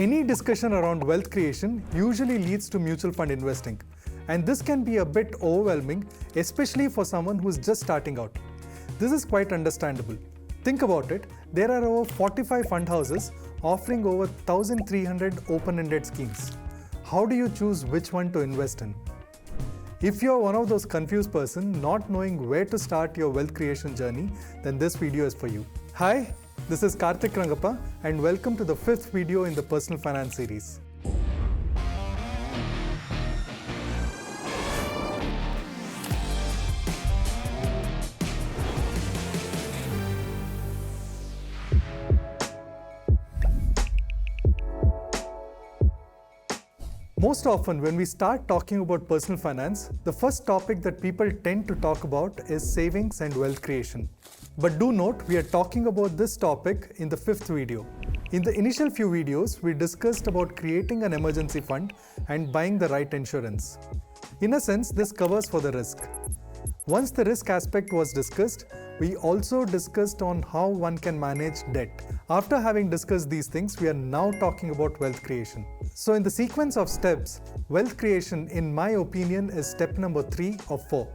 Any discussion around wealth creation usually leads to mutual fund investing, and this can be a bit overwhelming, especially for someone who's just starting out. This is quite understandable. Think about it, there are over 45 fund houses offering over 1,300 open-ended schemes. How do you choose which one to invest in? If you're one of those confused person not knowing where to start your wealth creation journey, then this video is for you. Hi, this is Karthik Rangappa and welcome to the 5th video in the personal finance series. Most often when we start talking about personal finance, the first topic that people tend to talk about is savings and wealth creation. But do note, we are talking about this topic in the 5th video. In the initial few videos, we discussed about creating an emergency fund and buying the right insurance. In a sense, this covers for the risk. Once the risk aspect was discussed, we also discussed on how one can manage debt. After having discussed these things, we are now talking about wealth creation. So in the sequence of steps, wealth creation, in my opinion, is step number 3 of 4.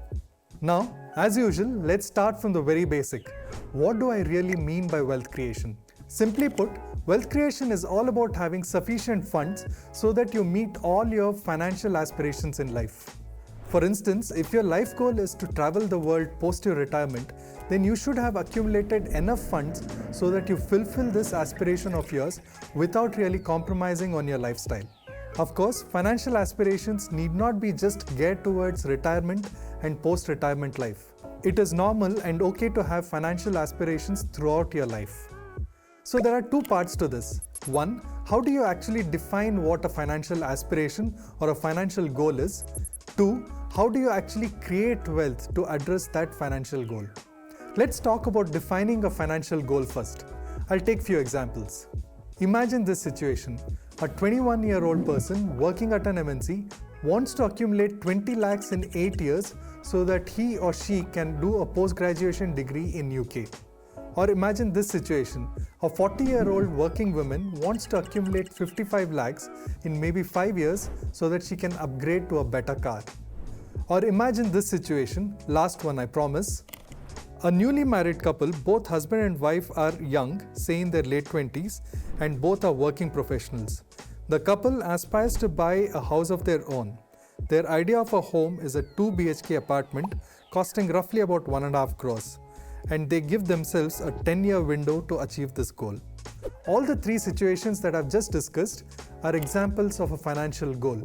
Now, as usual, let's start from the very basic. What do I really mean by wealth creation? Simply put, wealth creation is all about having sufficient funds so that you meet all your financial aspirations in life. For instance, if your life goal is to travel the world post your retirement, then you should have accumulated enough funds so that you fulfill this aspiration of yours without really compromising on your lifestyle. Of course, financial aspirations need not be just geared towards retirement and post-retirement life. It is normal and okay to have financial aspirations throughout your life. So there are two parts to this. One, how do you actually define what a financial aspiration or a financial goal is? Two, how do you actually create wealth to address that financial goal? Let's talk about defining a financial goal first. I'll take few examples. Imagine this situation. A 21-year-old person working at an MNC wants to accumulate 20 lakhs in 8 years so that he or she can do a post-graduation degree in UK. Or imagine this situation. A 40-year-old working woman wants to accumulate 55 lakhs in maybe 5 years so that she can upgrade to a better car. Or imagine this situation, last one I promise. A newly married couple, both husband and wife are young, say in their late 20s, and both are working professionals. The couple aspires to buy a house of their own. Their idea of a home is a 2 BHK apartment costing roughly about 1.5 crores. And they give themselves a 10-year window to achieve this goal. All the three situations that I've just discussed are examples of a financial goal.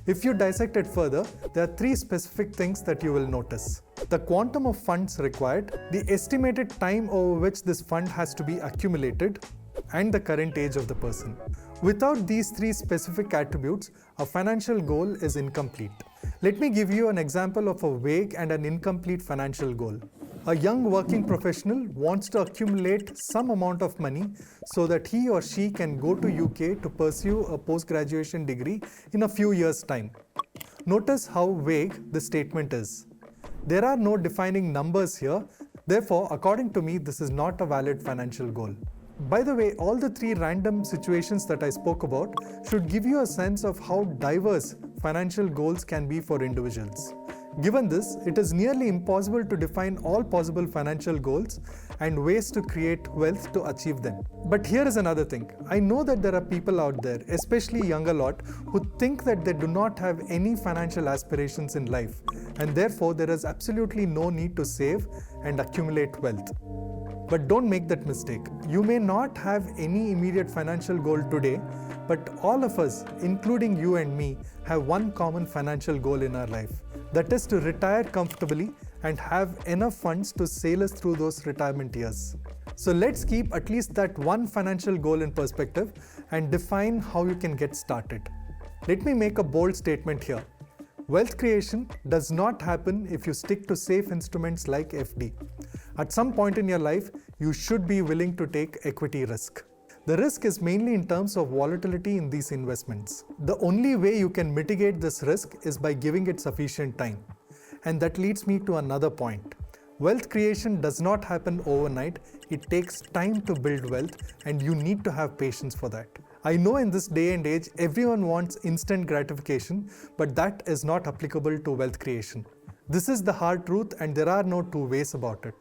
If you dissect it further, there are three specific things that you will notice. The quantum of funds required, the estimated time over which this fund has to be accumulated, and the current age of the person. Without these three specific attributes, a financial goal is incomplete. Let me give you an example of a vague and an incomplete financial goal. A young working professional wants to accumulate some amount of money so that he or she can go to UK to pursue a post-graduation degree in a few years' time. Notice how vague the statement is. There are no defining numbers here, therefore, according to me, this is not a valid financial goal. By the way, all the three random situations that I spoke about should give you a sense of how diverse financial goals can be for individuals. Given this, it is nearly impossible to define all possible financial goals and ways to create wealth to achieve them. But here is another thing. I know that there are people out there, especially younger lot, who think that they do not have any financial aspirations in life, and therefore there is absolutely no need to save and accumulate wealth. But don't make that mistake. You may not have any immediate financial goal today, but all of us, including you and me, have one common financial goal in our life. That is to retire comfortably and have enough funds to sail us through those retirement years. So let's keep at least that one financial goal in perspective and define how you can get started. Let me make a bold statement here. Wealth creation does not happen if you stick to safe instruments like FD. At some point in your life, you should be willing to take equity risk. The risk is mainly in terms of volatility in these investments. The only way you can mitigate this risk is by giving it sufficient time. And that leads me to another point. Wealth creation does not happen overnight. It takes time to build wealth, and you need to have patience for that. I know in this day and age, everyone wants instant gratification, but that is not applicable to wealth creation. This is the hard truth, and there are no two ways about it.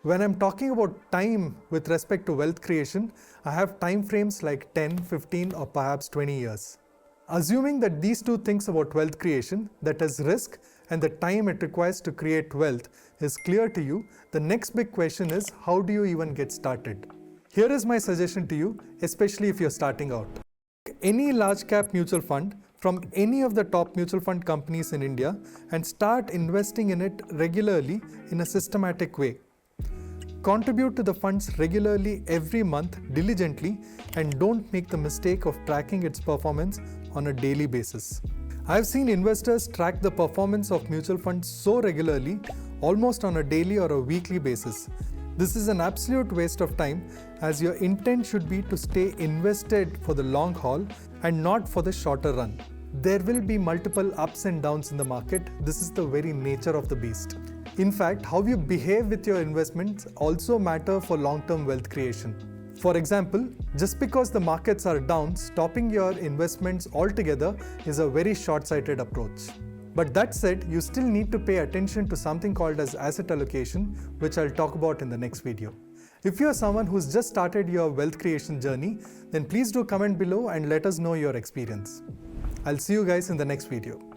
When I'm talking about time with respect to wealth creation, I have time frames like 10, 15, or perhaps 20 years. Assuming that these two things about wealth creation, that is risk and the time it requires to create wealth, is clear to you, the next big question is, how do you even get started? Here is my suggestion to you, especially if you're starting out. Any large cap mutual fund from any of the top mutual fund companies in India and start investing in it regularly in a systematic way. Contribute to the funds regularly every month diligently, and don't make the mistake of tracking its performance on a daily basis. I have seen investors track the performance of mutual funds so regularly, almost on a daily or a weekly basis. This is an absolute waste of time, as your intent should be to stay invested for the long haul and not for the shorter run. There will be multiple ups and downs in the market. This is the very nature of the beast. In fact, how you behave with your investments also matter for long-term wealth creation. For example, just because the markets are down, stopping your investments altogether is a very short-sighted approach. But that said, you still need to pay attention to something called as asset allocation, which I'll talk about in the next video. If you're someone who's just started your wealth creation journey, then please do comment below and let us know your experience. I'll see you guys in the next video.